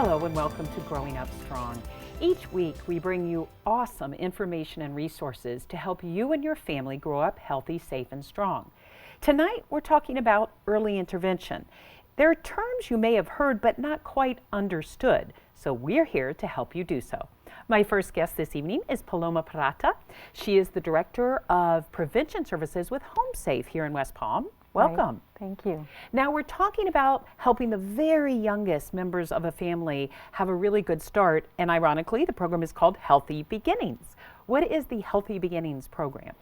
Hello and welcome to Growing Up Strong. Each week we bring you awesome information and resources to help you and your family grow up healthy, safe, and strong. Tonight we're talking about early intervention. There are terms you may have heard but not quite understood, so we're here to help you do so. My first guest this evening is Aploma Prata. She is the Director of Prevention Services with HomeSafe here in West Palm. Welcome. Right. Thank you. Now we're talking about helping the very youngest members of a family have a really good start, and ironically the program is called Healthy Beginnings. What is the Healthy Beginnings program?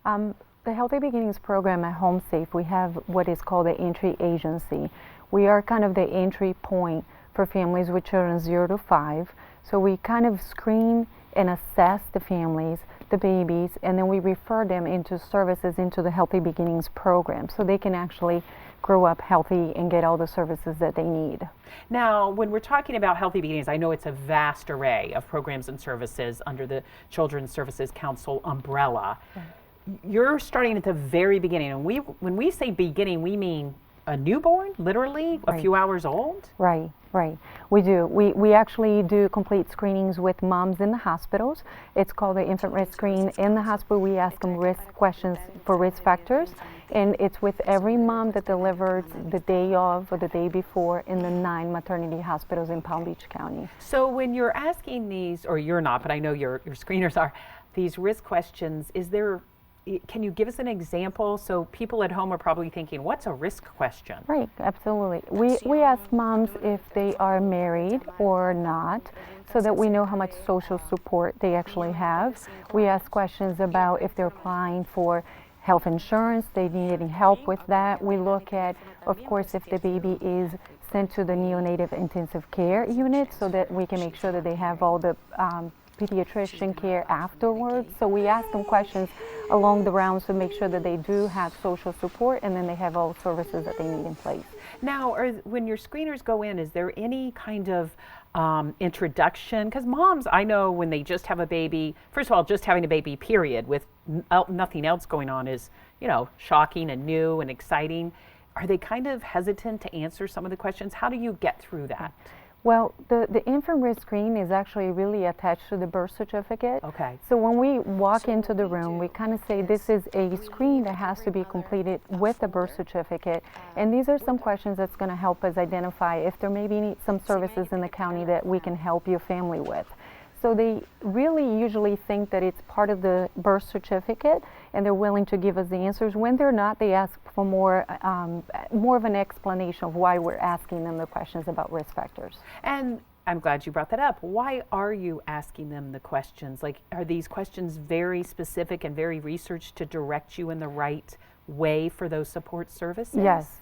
The Healthy Beginnings program at HomeSafe, we have what is called the entry agency. We are kind of the entry point for families with children 0 to 5. So we kind of screen and assess the families, the babies, and then we refer them into services into the Healthy Beginnings program so they can actually grow up healthy and get all the services that they need. Now, when we're talking about Healthy Beginnings, I know it's a vast array of programs and services under the Children's Services Council umbrella. Right. You're starting at the very beginning, and when we say beginning, we mean a newborn, literally a few hours old? Right. We do. We actually do complete screenings with moms in the hospitals. It's called the infant risk screen. In the hospital, we ask them risk questions for risk factors, and it's with every mom that delivered the day of or the day before in the 9 maternity hospitals in Palm Beach County. So when you're asking these, or you're not, but I know your screeners are, these risk questions, can you give us an example? So people at home are probably thinking, what's a risk question? Right, absolutely. We ask moms if they are married or not, so that we know how much social support they actually have. We ask questions about if they're applying for health insurance, they need any help with that. We look at, of course, if the baby is sent to the neonatal intensive care unit so that we can make sure that they have all the pediatrician care afterwards. So we ask them questions along the rounds to make sure that they do have social support and then they have all the services that they need in place. Now, when your screeners go in, is there any kind of introduction? Because moms, I know when they just have a baby, first of all, just having a baby, period, with nothing else going on is, shocking and new and exciting. Are they kind of hesitant to answer some of the questions? How do you get through that? Well, the infant risk screen is actually really attached to the birth certificate. Okay. So when we walk into the room, we kind of say this is a screen that has to be completed with the birth certificate. And these are some questions that's going to help us identify if there may be some services in the county that we can help your family with. So they really usually think that it's part of the birth certificate and they're willing to give us the answers. When they're not, they ask for more of an explanation of why we're asking them the questions about risk factors. And I'm glad you brought that up. Why are you asking them the questions? Like, are these questions very specific and very researched to direct you in the right way for those support services?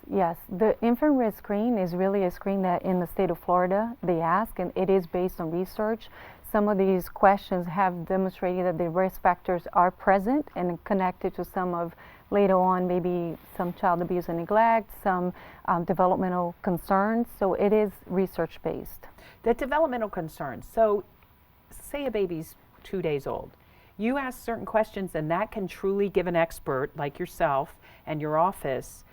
Yes. The infant risk screen is really a screen that in the state of Florida they ask, and it is based on research. Some of these questions have demonstrated that the risk factors are present and connected to some of, later on, maybe some child abuse and neglect, some developmental concerns. So it is research-based. The developmental concerns. So say a baby's 2 days old. You ask certain questions and that can truly give an expert like yourself and your office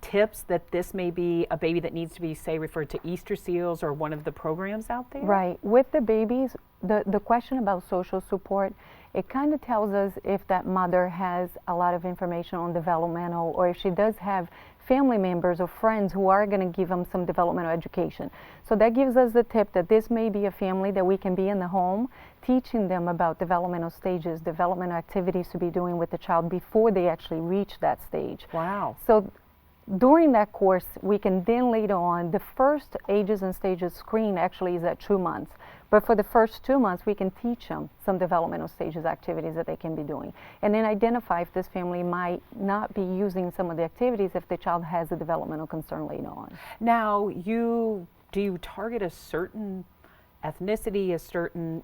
tips that this may be a baby that needs to be, say, referred to Easter seals or one of the programs out there? Right. With the babies, the question about social support, it kind of tells us if that mother has a lot of information on developmental or if she does have family members or friends who are going to give them some developmental education. So that gives us the tip that this may be a family that we can be in the home teaching them about developmental stages, developmental activities to be doing with the child before they actually reach that stage. Wow. So during that course, we can then later on, the first ages and stages screen actually is at 2 months. But for the first 2 months, we can teach them some developmental stages activities that they can be doing. And then identify if this family might not be using some of the activities if the child has a developmental concern later on. Now, do you target a certain ethnicity, a certain,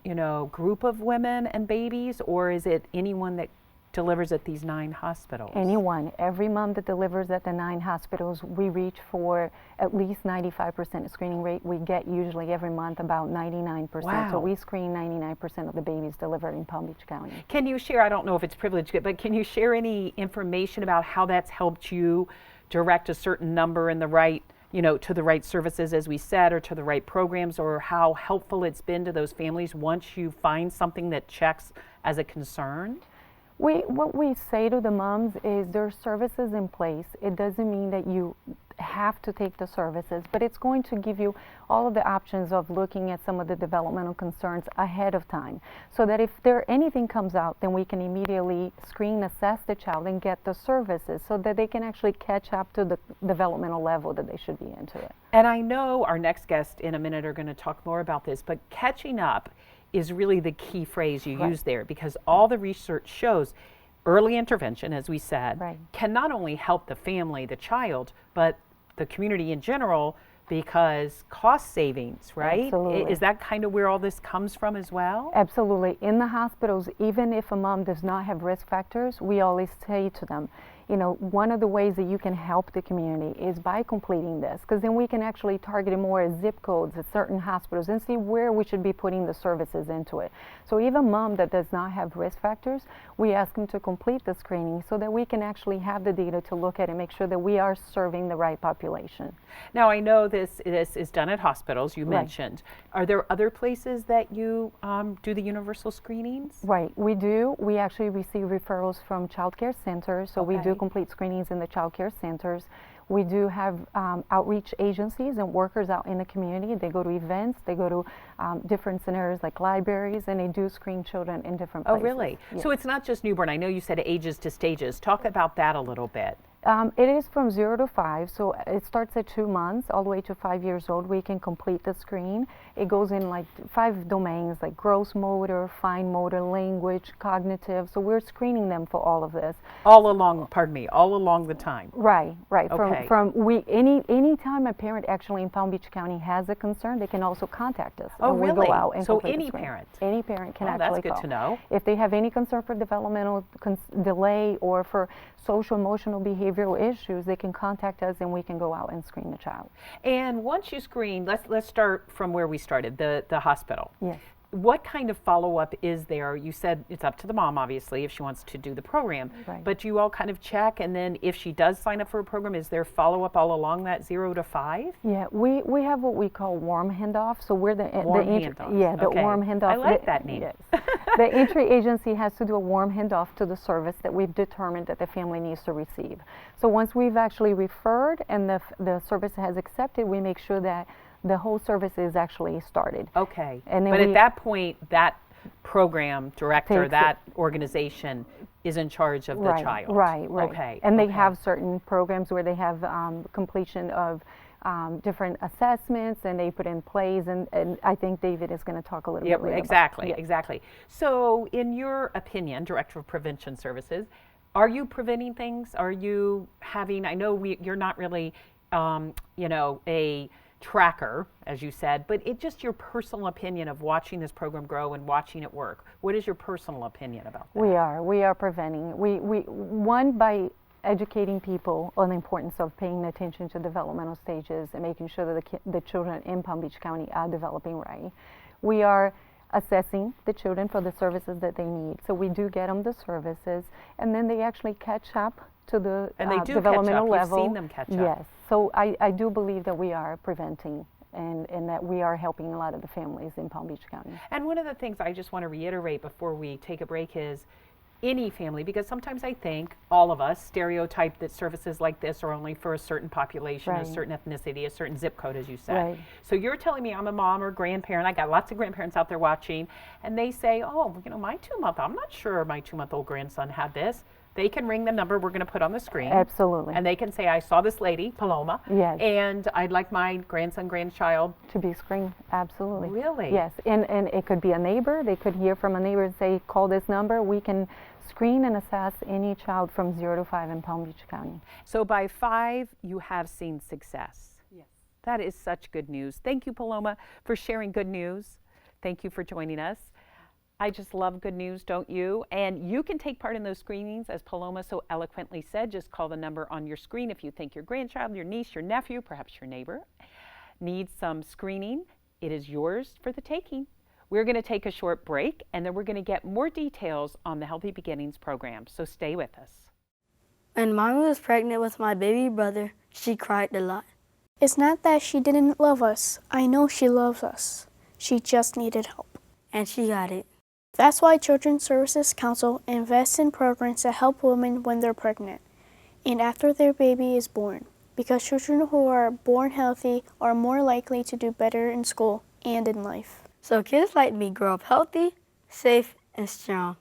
group of women and babies, or is it anyone that delivers at these 9 hospitals? Anyone. Every mom that delivers at the 9 hospitals, we reach for at least 95% screening rate. We get usually every month about 99%. Wow. So we screen 99% of the babies delivered in Palm Beach County. Can you share, I don't know if it's privileged, but can you share any information about how that's helped you direct a certain number in the right to the right services, as we said, or to the right programs, or how helpful it's been to those families once you find something that checks as a concern? What we say to the moms is there are services in place. It doesn't mean that you have to take the services, but it's going to give you all of the options of looking at some of the developmental concerns ahead of time, so that if anything comes out, then we can immediately screen, assess the child, and get the services so that they can actually catch up to the developmental level that they should be into it. And I know our next guest in a minute are going to talk more about this, but catching up is really the key phrase you use there, because all the research shows early intervention, as we said, can not only help the family, the child, but the community in general, because cost savings, right? Absolutely. Is that kind of where all this comes from as well? Absolutely. In the hospitals, even if a mom does not have risk factors, we always say to them, one of the ways that you can help the community is by completing this, because then we can actually target it more as zip codes at certain hospitals and see where we should be putting the services into it. So even mom that does not have risk factors, we ask them to complete the screening so that we can actually have the data to look at and make sure that we are serving the right population. Now, I know this is done at hospitals, you mentioned. Are there other places that you do the universal screenings? Right, we do. We actually receive referrals from child care centers, so we do complete screenings in the child care centers. We do have outreach agencies and workers out in the community. They go to events, they go to different scenarios like libraries, and they do screen children in different places. Oh, really? Yes. So it's not just newborn. I know you said ages to stages. Talk about that a little bit. It is from 0 to 5, so it starts at 2 months all the way to 5 years old. We can complete the screen. It goes in like 5 domains, like gross motor, fine motor, language, cognitive. So we're screening them for all of this. All along, pardon me, all along the time. Right. Okay. Any time a parent actually in Palm Beach County has a concern, they can also contact us. Oh, and really? We go out and so complete any the screen. parent? Any parent can Oh, actually that's good to know. If they have any concern for developmental delay or for social emotional behavioral issues, they can contact us and we can go out and screen the child. And once you screen, let's start from where we started, the hospital. Yes. What kind of follow-up is there? You said it's up to the mom, obviously, if she wants to do the program. Right. But you all kind of check, and then if she does sign up for a program, is there follow-up all along that 0 to 5? Yeah, we have what we call warm handoff. So we're the warm handoff. Yeah, the okay. warm handoff. I like that name. Yes. The entry agency has to do a warm handoff to the service that we've determined that the family needs to receive. So once we've actually referred and the service has accepted, we make sure that the whole service is actually started. Okay. And then but at that point, that program director, that organization is in charge of the child. Right. Okay. And they have certain programs where they have completion of different assessments, and they put in plays, and I think David is going to talk a little bit later exactly, about. Exactly. So in your opinion, Director of Prevention Services, are you preventing things? Are you having, I know you're not really, a tracker, as you said, but it's just your personal opinion of watching this program grow and watching it work. What is your personal opinion about that? We are preventing. One, by educating people on the importance of paying attention to developmental stages and making sure that the children in Palm Beach County are developing right. We are assessing the children for the services that they need. So we do get them the services, and then they actually catch up to the developmental level. You've seen them catch up. Yes. So I do believe that we are preventing and that we are helping a lot of the families in Palm Beach County. And one of the things I just want to reiterate before we take a break is any family, because sometimes I think all of us stereotype that services like this are only for a certain population, a certain ethnicity, a certain zip code, as you said. Right. So you're telling me I'm a mom or grandparent, I got lots of grandparents out there watching, and they say, oh, my 2-month, I'm not sure my 2-month-old grandson had this. They can ring the number we're going to put on the screen. Absolutely. And they can say, I saw this lady, Paloma, yes, and I'd like my grandson, grandchild to be screened. Absolutely. Really? Yes. And it could be a neighbor. They could hear from a neighbor and say, call this number. We can screen and assess any child from 0 to 5 in Palm Beach County. So by 5, you have seen success. Yes. That is such good news. Thank you, Paloma, for sharing good news. Thank you for joining us. I just love good news, don't you? And you can take part in those screenings, as Paloma so eloquently said. Just call the number on your screen if you think your grandchild, your niece, your nephew, perhaps your neighbor needs some screening. It is yours for the taking. We're going to take a short break, and then we're going to get more details on the Healthy Beginnings program, so stay with us. When Mommy was pregnant with my baby brother, she cried a lot. It's not that she didn't love us. I know she loves us. She just needed help. And she got it. That's why Children's Services Council invests in programs that help women when they're pregnant and after their baby is born, because children who are born healthy are more likely to do better in school and in life. So kids like me grow up healthy, safe, and strong.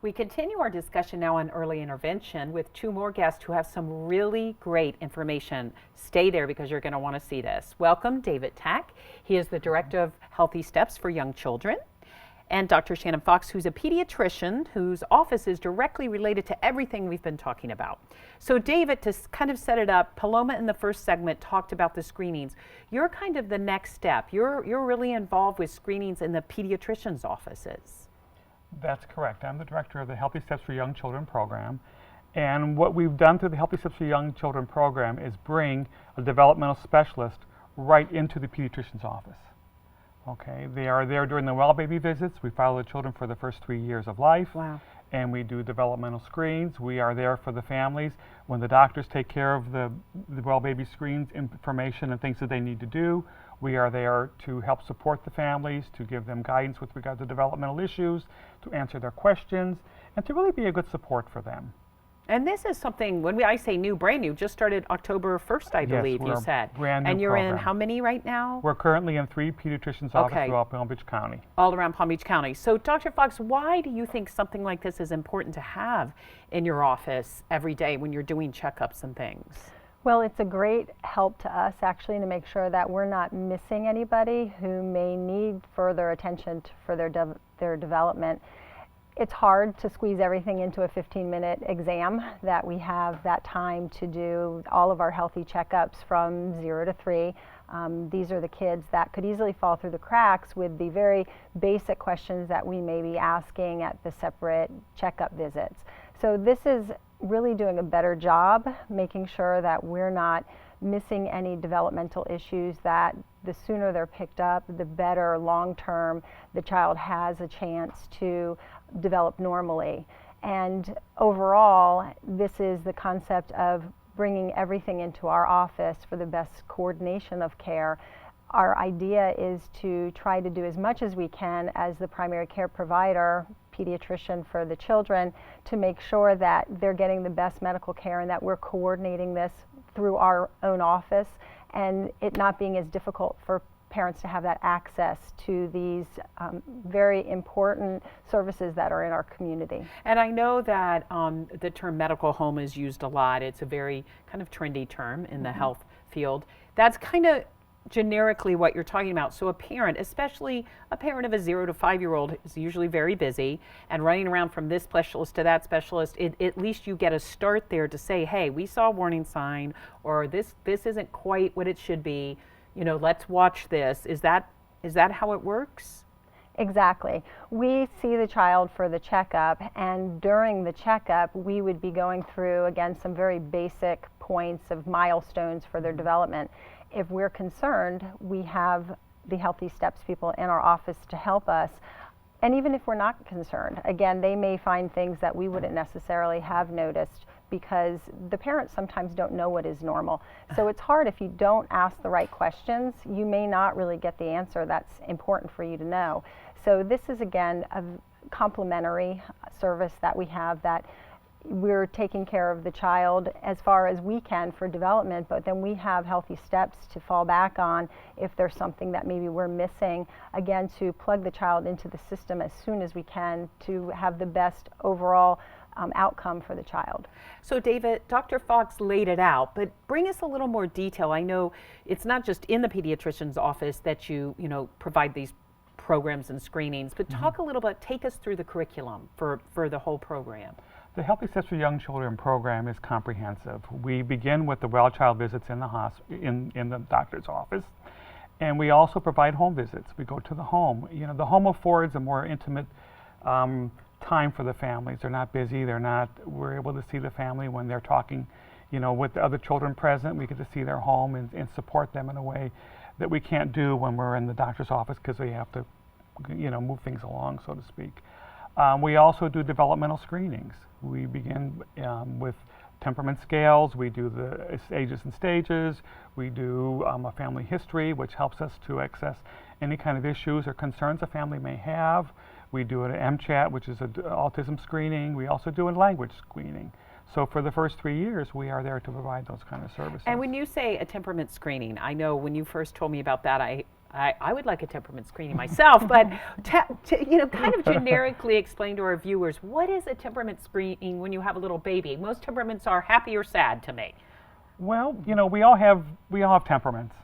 We continue our discussion now on early intervention with two more guests who have some really great information. Stay there because you're going to want to see this. Welcome, David Tack. He is the Director of Healthy Steps for Young Children. And Dr. Shannon Fox, who's a pediatrician whose office is directly related to everything we've been talking about. So David, to kind of set it up, Paloma in the first segment talked about the screenings. You're kind of the next step. You're really involved with screenings in the pediatrician's offices. That's correct. I'm the director of the Healthy Steps for Young Children program. And what we've done through the Healthy Steps for Young Children program is bring a developmental specialist right into the pediatrician's office. Okay, they are there during the well baby visits. We follow the children for the first 3 years of life. Wow. And we do developmental screens. We are there for the families when the doctors take care of the well baby screens, information and things that they need to do. We are there to help support the families, to give them guidance with regard to developmental issues, to answer their questions, and to really be a good support for them. And this is something, when I say new, brand new, just started October 1st, I believe you said. Brand new and you're program. in how many right now? We're currently in 3 pediatricians' offices throughout Palm Beach County. All around Palm Beach County. So Dr. Fox, why do you think something like this is important to have in your office every day when you're doing checkups and things? Well, it's a great help to us actually to make sure that we're not missing anybody who may need further attention for their development. It's hard to squeeze everything into a 15-minute exam, that we have that time to do all of our healthy checkups from 0 to 3. These are the kids that could easily fall through the cracks with the very basic questions that we may be asking at the separate checkup visits. So this is really doing a better job making sure that we're not missing any developmental issues, that the sooner they're picked up, the better long-term the child has a chance to develop normally. And overall, this is the concept of bringing everything into our office for the best coordination of care. Our idea is to try to do as much as we can as the primary care provider, pediatrician for the children, to make sure that they're getting the best medical care and that we're coordinating this through our own office, and it not being as difficult for parents to have that access to these very important services that are in our community. And I know that the term medical home is used a lot. It's a very kind of trendy term in the health field. That's kind of generically what you're talking about. So a parent, especially a parent of a 0 to 5-year-old, is usually very busy and running around from this specialist to that specialist. At least you get a start there to say, hey, we saw a warning sign, or this isn't quite what it should be. You know, let's watch this. Is that how it works? Exactly. We see the child for the checkup, and during the checkup we would be going through, again, some very basic points of milestones for their development. If we're concerned, we have the Healthy Steps people in our office to help us. And even if we're not concerned, again, they may find things that we wouldn't necessarily have noticed, because the parents sometimes don't know what is normal. So it's hard if you don't ask the right questions, you may not really get the answer that's important for you to know. So this is, again, a complementary service that we have, that we're taking care of the child as far as we can for development, but then we have Healthy Steps to fall back on if there's something that maybe we're missing, again, to plug the child into the system as soon as we can to have the best overall outcome for the child. So David, Dr. Fox laid it out, but bring us a little more detail. I know it's not just in the pediatrician's office that you provide these programs and screenings, but talk a little bit, take us through the curriculum for the whole program. The Healthy Steps for Young Children program is comprehensive. We begin with the well child visits in the in the doctor's office, and we also provide home visits. We go to the home. You know, the home affords a more intimate time for the families. They're not busy. We're able to see the family when they're talking, with the other children present. We get to see their home and support them in a way that we can't do when we're in the doctor's office, because we have to, move things along, so to speak. We also do developmental screenings. We begin with temperament scales, we do the ages and stages, we do a family history, which helps us to access any kind of issues or concerns a family may have. We do an MChat, which is an autism screening. We also do a language screening. So for the first 3 years, we are there to provide those kind of services. And when you say a temperament screening, I know when you first told me about that, I would like a temperament screening myself, but kind of generically explain to our viewers, what is a temperament screening when you have a little baby? Most temperaments are happy or sad to me. Well, we all have temperaments.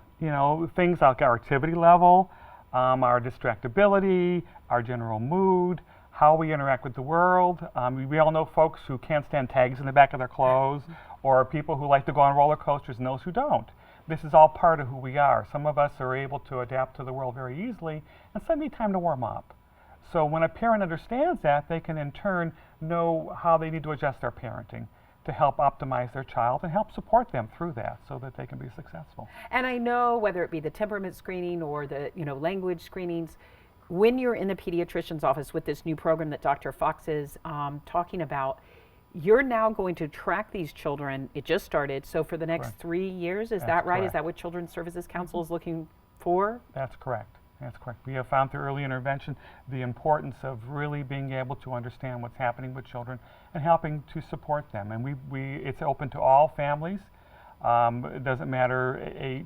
Things like our activity level, our distractibility, our general mood, how we interact with the world. We all know folks who can't stand tags in the back of their clothes, or people who like to go on roller coasters and those who don't. This is all part of who we are. Some of us are able to adapt to the world very easily, and some need time to warm up. So when a parent understands that, they can in turn know how they need to adjust their parenting to help optimize their child and help support them through that so that they can be successful. And I know whether it be the temperament screening or the language screenings, when you're in the pediatrician's office with this new program that Dr. Fox is talking about, you're now going to track these children. It just started, so for the next Correct. 3 years, is That's that right? correct. Is that what Children's Services Council is looking for? That's correct. That's correct. We have found through early intervention the importance of really being able to understand what's happening with children and helping to support them. And it's open to all families. It doesn't matter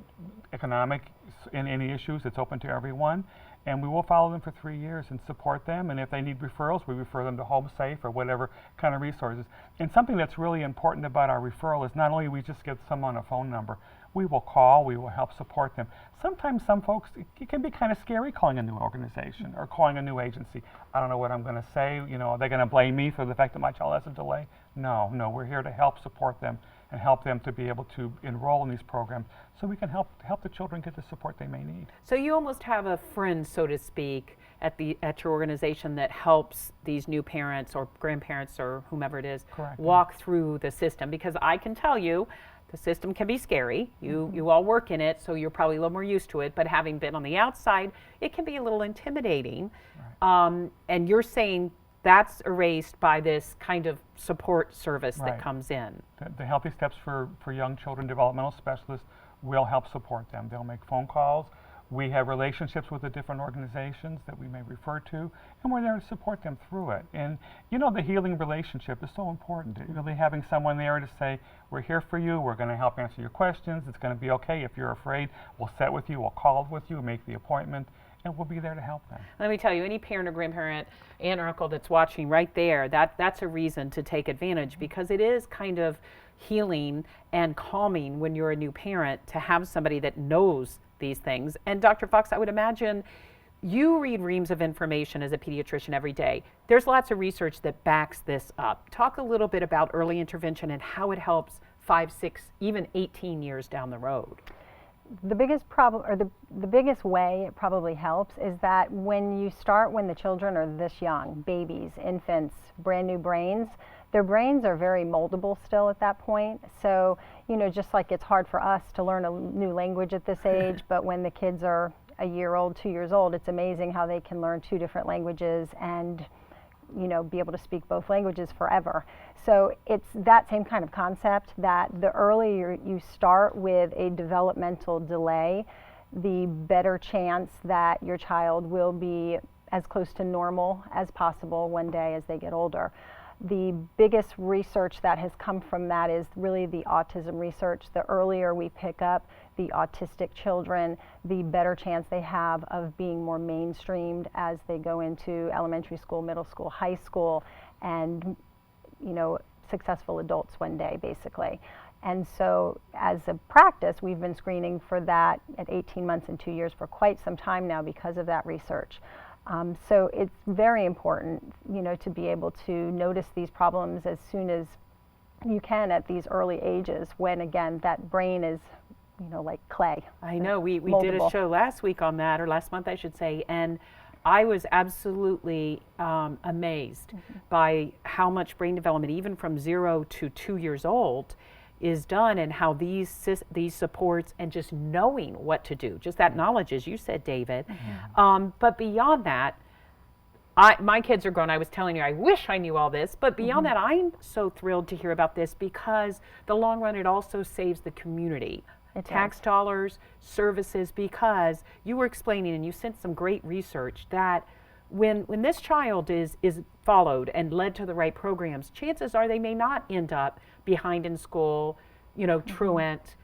economic in any issues. It's open to everyone. And we will follow them for 3 years and support them. And if they need referrals, we refer them to Home Safe or whatever kind of resources. And something that's really important about our referral is not only we just give someone a phone number, we will call, we will help support them. Sometimes some folks, it can be kind of scary calling a new organization or calling a new agency. I don't know what I'm going to say. Are they going to blame me for the fact that my child has a delay? No, we're here to help support them and help them to be able to enroll in these programs so we can help the children get the support they may need. So you almost have a friend, so to speak, at your organization that helps these new parents or grandparents or whomever it is Correct. walk through the system, because I can tell you the system can be scary. You all work in it, so you're probably a little more used to it, but having been on the outside, it can be a little intimidating. Right. And you're saying that's erased by this kind of support service Right. that comes in. The Healthy Steps for Young Children developmental specialists will help support them. They'll make phone calls. We have relationships with the different organizations that we may refer to, and we're there to support them through it. And the healing relationship is so important. Really having someone there to say, we're here for you, we're going to help answer your questions, it's going to be okay. If you're afraid, we'll sit with you, we'll call with you, make the appointment, and we'll be there to help them. Let me tell you, any parent or grandparent, aunt or uncle that's watching right there, that's a reason to take advantage, because it is kind of healing and calming when you're a new parent to have somebody that knows these things. And Dr. Fox, I would imagine you read reams of information as a pediatrician every day. There's lots of research that backs this up. Talk a little bit about early intervention and how it helps 5, 6, even 18 years down the road. The biggest problem, or the biggest way it probably helps, is that when the children are this young, babies, infants, brand new brains, their brains are very moldable still at that point. So, just like it's hard for us to learn a new language at this age, but when the kids are a year old, 2 years old, it's amazing how they can learn 2 different languages and be able to speak both languages forever. So it's that same kind of concept, that the earlier you start with a developmental delay, the better chance that your child will be as close to normal as possible one day as they get older. The biggest research that has come from that is really the autism research. The earlier we pick up the autistic children, the better chance they have of being more mainstreamed as they go into elementary school, middle school, high school, and successful adults one day, basically. And so as a practice, we've been screening for that at 18 months and 2 years for quite some time now because of that research. So it's very important, to be able to notice these problems as soon as you can at these early ages, when again that brain is, like clay. I know, we did a show last week on that, or last month I should say, and I was absolutely amazed by how much brain development, even from 0 to 2 years old, is done, and how these supports and just knowing what to do, just that knowledge, as you said, David. But beyond that, My kids are grown. I was telling you, I wish I knew all this, but beyond that, I'm so thrilled to hear about this because the long run, it also saves the community. Tax dollars, services, because you were explaining and you sent some great research that when this child is followed and led to the right programs, chances are they may not end up behind in school, truant,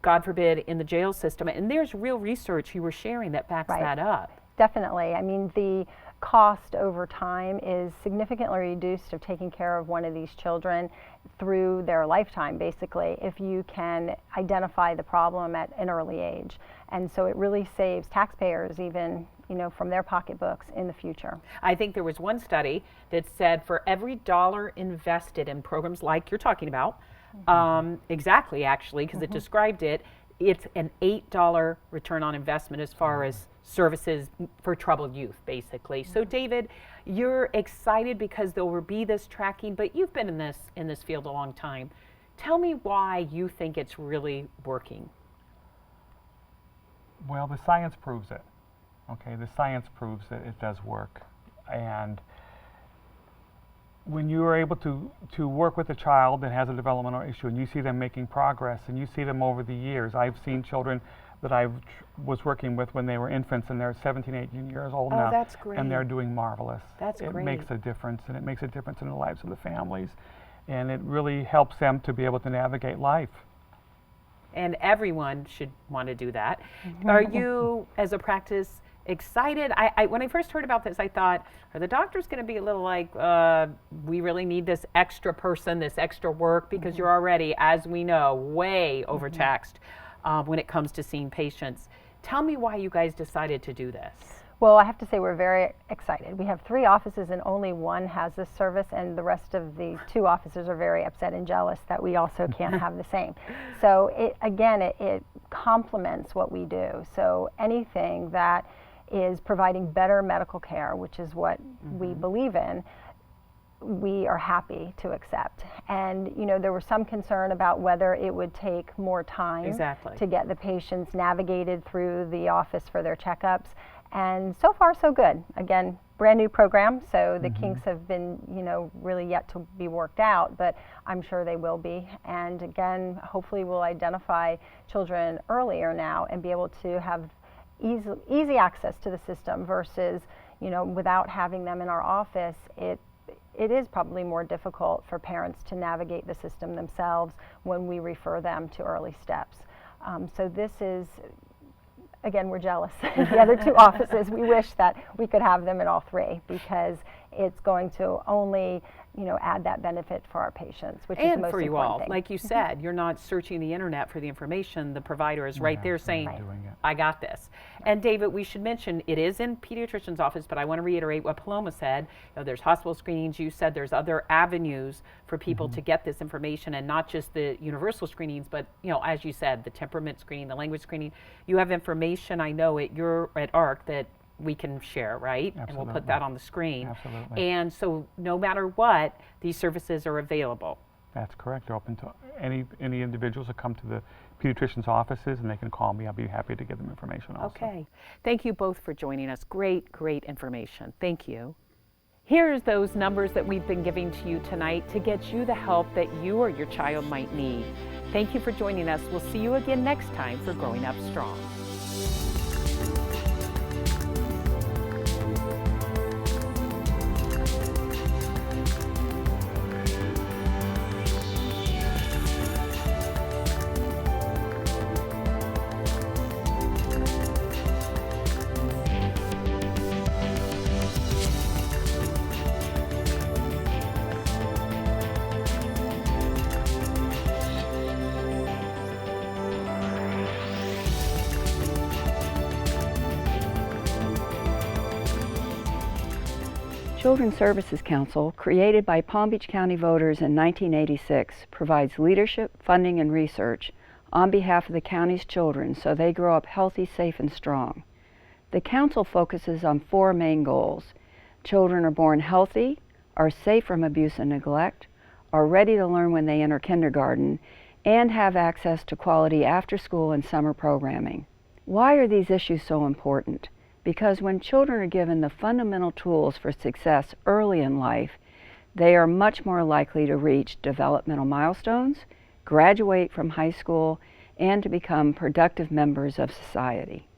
God forbid, in the jail system. And there's real research you were sharing that backs that up. Definitely. I mean, the cost over time is significantly reduced of taking care of one of these children through their lifetime, basically, if you can identify the problem at an early age. And so it really saves taxpayers even, from their pocketbooks in the future. I think there was one study that said for every dollar invested in programs like you're talking about, exactly actually, because it described it, it's an $8 return on investment as far as services for troubled youth, basically. So David, you're excited because there will be this tracking, but you've been in this field a long time. Tell me why you think it's really working. Well, the science proves it. Okay, the science proves that it does work. And when you are able to work with a child that has a developmental issue and you see them making progress and you see them over the years, I've seen children that I was working with when they were infants and they're 17, 18 years old now. That's great. And they're doing marvelous. That's great. It makes a difference, and it makes a difference in the lives of the families. And it really helps them to be able to navigate life. And everyone should want to do that. Are you, as a practice, excited? When I first heard about this, I thought, are the doctors going to be a little like, we really need this extra person, this extra work, because you're already, as we know, way overtaxed when it comes to seeing patients. Tell me why you guys decided to do this. Well, I have to say we're very excited. We have 3 offices and only one has this service, and the rest of the 2 offices are very upset and jealous that we also can't have the same. So it complements what we do. So anything that is providing better medical care, which is what we believe in, we are happy to accept. And there was some concern about whether it would take more time to get the patients navigated through the office for their checkups. And so far, so good. Again, brand new program, so the kinks have been, really yet to be worked out, but I'm sure they will be. And again, hopefully we'll identify children earlier now and be able to have easy access to the system versus, without having them in our office, it is probably more difficult for parents to navigate the system themselves when we refer them to early steps. So this is, again, we're jealous. The other 2 offices, we wish that we could have them in all 3 because it's going to only, add that benefit for our patients, which is the most important thing. And for you all, like you said, you're not searching the internet for the information. The provider is right there saying, I got this. And David, we should mention it is in pediatrician's office, but I want to reiterate what Paloma said. There's hospital screenings. You said there's other avenues for people to get this information, and not just the universal screenings, but as you said, the temperament screening, the language screening. You have information, I know, at ARC that we can share, right? Absolutely. And we'll put that on the screen. Absolutely. And so no matter what, these services are available. That's correct. They're open to any individuals that come to the pediatrician's offices, and they can call me. I'll be happy to give them information also. Okay. Thank you both for joining us. Great, great information. Thank you. Here's those numbers that we've been giving to you tonight to get you the help that you or your child might need. Thank you for joining us. We'll see you again next time for Growing Up Strong. Children's Services Council, created by Palm Beach County voters in 1986, provides leadership, funding, and research on behalf of the county's children so they grow up healthy, safe, and strong. The council focuses on 4 main goals. Children are born healthy, are safe from abuse and neglect, are ready to learn when they enter kindergarten, and have access to quality after-school and summer programming. Why are these issues so important? because when children are given the fundamental tools for success early in life, they are much more likely to reach developmental milestones, graduate from high school, and to become productive members of society.